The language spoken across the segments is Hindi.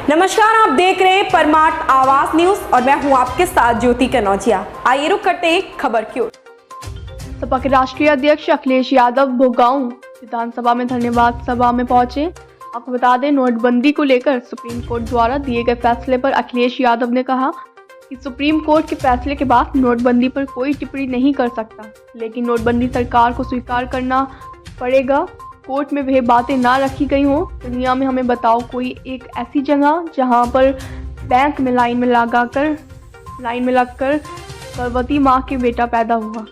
नमस्कार, आप देख रहे हैं परमार्थ आवाज न्यूज और मैं हूं आपके साथ ज्योति कनौजिया। आइए रुक करते हैं खबर की ओर। सपा के राष्ट्रीय अध्यक्ष अखिलेश यादव भोगांव विधानसभा में धन्यवाद सभा में पहुंचे। आपको बता दें, नोटबंदी को लेकर सुप्रीम कोर्ट द्वारा दिए गए फैसले पर अखिलेश यादव ने कहा कि सुप्रीम कोर्ट के फैसले के बाद नोटबंदी पर कोई टिप्पणी नहीं कर सकता, लेकिन नोटबंदी सरकार को स्वीकार करना पड़ेगा। कोर्ट में वह बातें ना रखी गई हों। दुनिया में हमें बताओ कोई एक ऐसी जगह जहां पर बैंक में लाइन में लगकर गर्भवती मां के बेटा पैदा हुआ।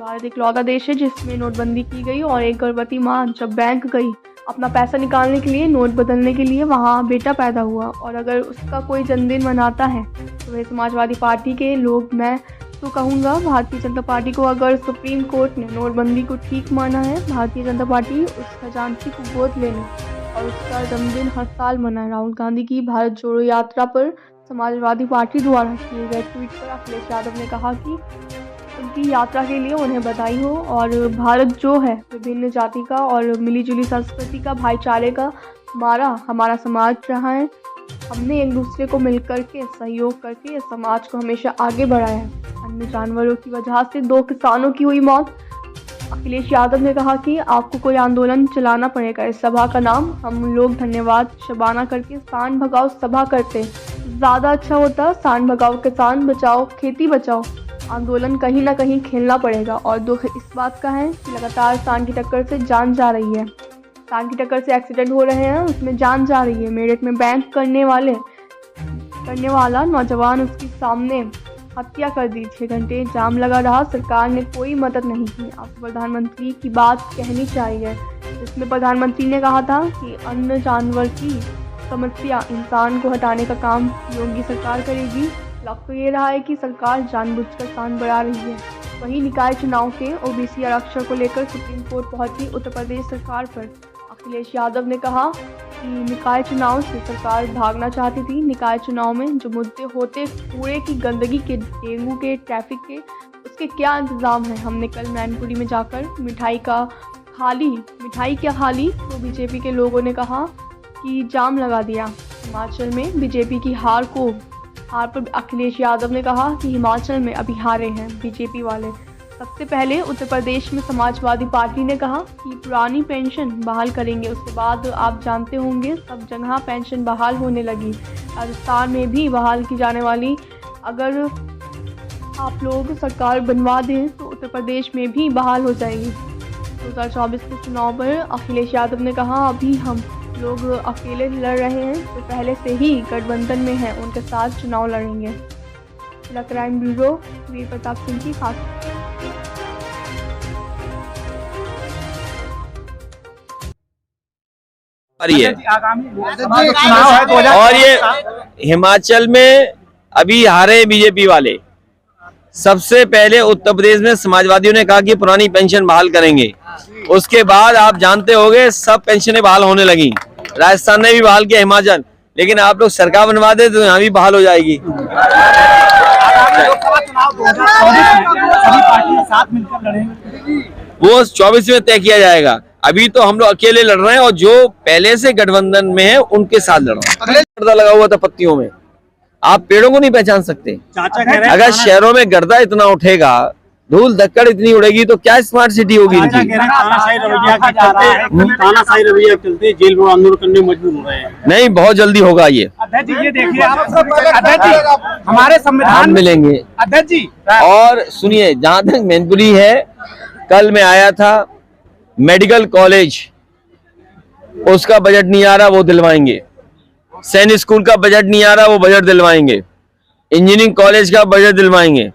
भारत इकलौता देश है जिसमें नोटबंदी की गई और एक गर्भवती मां जब बैंक गई अपना पैसा निकालने के लिए, नोट बदलने के लिए, वहां बेटा पैदा हुआ और अगर उसका कोई जन्मदिन मनाता है तो वह समाजवादी पार्टी के लोग। मैं तो कहूँगा भारतीय जनता पार्टी को, अगर सुप्रीम कोर्ट ने नोटबंदी को ठीक माना है, भारतीय जनता पार्टी उस खजांची को गोद लेने और उसका जन्मदिन हर साल मनाए। राहुल गांधी की भारत जोड़ो यात्रा पर समाजवादी पार्टी द्वारा किए गए ट्वीट पर अखिलेश यादव ने कहा कि उनकी यात्रा के लिए उन्हें बधाई हो और भारत जो है विभिन्न जाति का और मिलीजुली संस्कृति का, भाईचारे का हमारा समाज रहा है। हमने एक दूसरे को मिलकर के सहयोग करके इस समाज को हमेशा आगे बढ़ाया है। अन्य जानवरों की वजह से 2 किसानों की हुई मौत। अखिलेश यादव ने कहा कि आपको कोई आंदोलन चलाना पड़ेगा। इस सभा का नाम हम लोग धन्यवाद शबाना करके सांड भगाओ सभा करते ज़्यादा अच्छा होता। सांड भगाओ, किसान बचाओ, खेती बचाओ आंदोलन कहीं ना कहीं खेलना पड़ेगा। और दुख इस बात का है कि लगातार सांड की टक्कर से जान जा रही है। सांड की टक्कर से एक्सीडेंट हो रहे हैं, उसमें जान जा रही है। मेरठ में बैंक करने वाला नौजवान उसके सामने हत्या कर दी। 6 घंटे जाम लगा रहा, सरकार ने कोई मदद नहीं की। आपको प्रधानमंत्री की बात कहनी चाहिए, जिसमें प्रधानमंत्री ने कहा था कि अन्य जानवर की समस्या इंसान को हटाने का काम योगी सरकार करेगी। लग तो ये रहा है कि सरकार जानबूझकर सांड बढ़ा रही है। वहीं निकाय चुनाव के ओबीसी आरक्षण को लेकर सुप्रीम कोर्ट पहुंची उत्तर प्रदेश सरकार पर। अखिलेश यादव ने कहा कि निकाय चुनाव से सरकार भागना चाहती थी। निकाय चुनाव में जो मुद्दे होते, कूड़े की, गंदगी के, डेंगू के, ट्रैफिक के, उसके क्या इंतजाम है। हमने कल मैनपुरी में जाकर मिठाई क्या खाली तो बीजेपी के लोगों ने कहा कि जाम लगा दिया। हिमाचल में बीजेपी की हार पर अखिलेश यादव ने कहा कि हिमाचल में अभी हारे हैं बीजेपी वाले। सबसे पहले उत्तर प्रदेश में समाजवादी पार्टी ने कहा कि पुरानी पेंशन बहाल करेंगे। उसके बाद आप जानते होंगे सब जगह पेंशन बहाल होने लगी। राजस्थान में भी बहाल की जाने वाली। अगर आप लोग सरकार बनवा दें तो उत्तर प्रदेश में भी बहाल हो जाएगी। 2024 के चुनाव पर अखिलेश यादव ने कहा अभी हम लोग अकेले लड़ रहे हैं, तो पहले से ही गठबंधन में हैं, उनके साथ चुनाव लड़ेंगे। जिला क्राइम ब्यूरो वीर प्रताप सिंह की खास। और ये हिमाचल में अभी हारे बीजेपी वाले। सबसे पहले उत्तर प्रदेश में समाजवादियों ने कहा कि पुरानी पेंशन बहाल करेंगे, उसके बाद आप जानते होंगे सब पेंशनें बहाल होने लगी। राजस्थान ने भी बहाल किया, हिमाचल, लेकिन आप लोग सरकार बनवा दे तो यहाँ भी बहाल हो जाएगी। वो 24 में तय किया जाएगा। अभी तो हम लोग अकेले लड़ रहे हैं और जो पहले से गठबंधन में है उनके साथ लड़ रहे हैं। गर्दा लगा हुआ था पत्तियों में, आप पेड़ों को नहीं पहचान सकते। अगर शहरों में गर्दा इतना उठेगा, धूल धक्कड़ इतनी उड़ेगी तो क्या स्मार्ट सिटी होगी इनकी। तानाशाही रवैया चलते जेल में आंदोलन करने मजबूर हो रहे हैं। नहीं, बहुत जल्दी होगा ये। अध्यक्ष जी, ये देखिए अध्यक्ष जी, हमारे संविधान मिलेंगे अध्यक्ष जी। और सुनिए, जहाँ तक मैनपुरी है, कल मैं आया था, मेडिकल कॉलेज उसका बजट नहीं आ रहा, वो दिलवाएंगे। सैनिक स्कूल का बजट नहीं आ रहा, वो बजट दिलवाएंगे। इंजीनियरिंग कॉलेज का बजट दिलवाएंगे।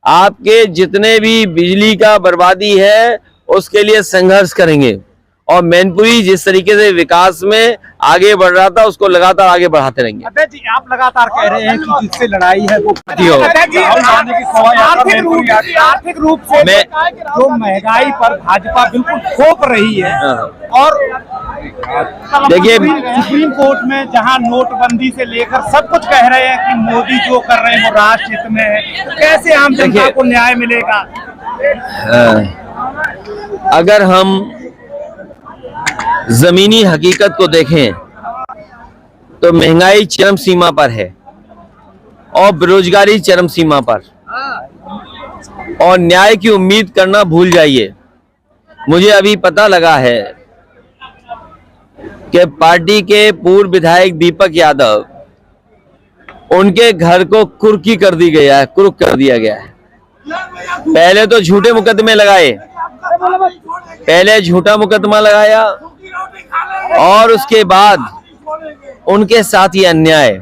आपके जितने भी बिजली का बर्बादी है उसके लिए संघर्ष करेंगे। और मैनपुरी जिस तरीके से विकास में आगे बढ़ रहा था, उसको लगातार आगे बढ़ाते रहेंगे। अध्यक्ष जी, आप लगातार कह रहे हैं कि जिससे लड़ाई है वो आर्थिक रूप से जो महंगाई पर भाजपा बिल्कुल थोप रही है। और देखिए, सुप्रीम कोर्ट में जहां नोटबंदी से लेकर सब कुछ कह रहे हैं कि मोदी जो कर रहे हैं वो राष्ट्र हित में है, कैसे आम जनता को न्याय मिलेगा? अगर हम जमीनी हकीकत को देखें तो महंगाई चरम सीमा पर है और बेरोजगारी चरम सीमा पर, और न्याय की उम्मीद करना भूल जाइए। मुझे अभी पता लगा है कि पार्टी के पूर्व विधायक दीपक यादव, उनके घर को कुर्की कर दी गया है, कुर्क कर दिया गया है। पहले तो झूठे मुकदमे लगाए, पहले झूठा मुकदमा लगाया और उसके बाद उनके साथ ये अन्याय,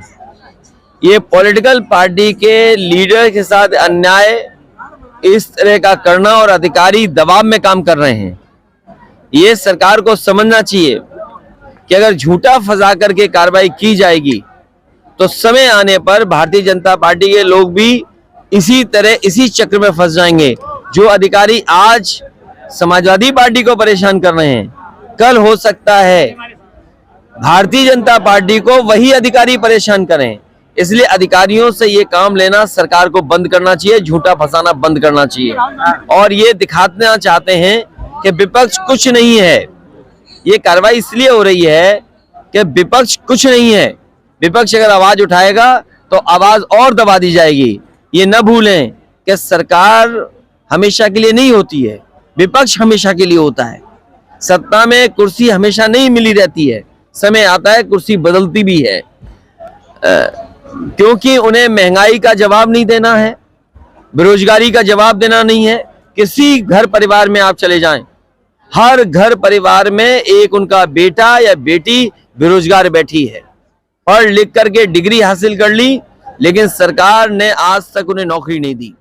ये पॉलिटिकल पार्टी के लीडर के साथ अन्याय इस तरह का करना, और अधिकारी दबाव में काम कर रहे हैं। ये सरकार को समझना चाहिए कि अगर झूठा फंसा करके कार्रवाई की जाएगी तो समय आने पर भारतीय जनता पार्टी के लोग भी इसी तरह इसी चक्र में फंस जाएंगे। जो अधिकारी आज समाजवादी पार्टी को परेशान कर रहे हैं, कल हो सकता है भारतीय जनता पार्टी को वही अधिकारी परेशान करें। इसलिए अधिकारियों से ये काम लेना सरकार को बंद करना चाहिए, झूठा फंसाना बंद करना चाहिए। और ये दिखाना चाहते हैं कि विपक्ष कुछ नहीं है। ये कार्रवाई इसलिए हो रही है कि विपक्ष कुछ नहीं है। विपक्ष अगर आवाज उठाएगा तो आवाज और दबा दी जाएगी। ये न भूलें कि सरकार हमेशा के लिए नहीं होती है, विपक्ष हमेशा के लिए होता है। सत्ता में कुर्सी हमेशा नहीं मिली रहती है, समय आता है कुर्सी बदलती भी है, क्योंकि उन्हें महंगाई का जवाब नहीं देना है, बेरोजगारी का जवाब देना नहीं है। किसी घर परिवार में आप चले जाएं, हर घर परिवार में एक उनका बेटा या बेटी बेरोजगार बैठी है, पढ़ लिख करके डिग्री हासिल कर ली, लेकिन सरकार ने आज तक उन्हें नौकरी नहीं दी।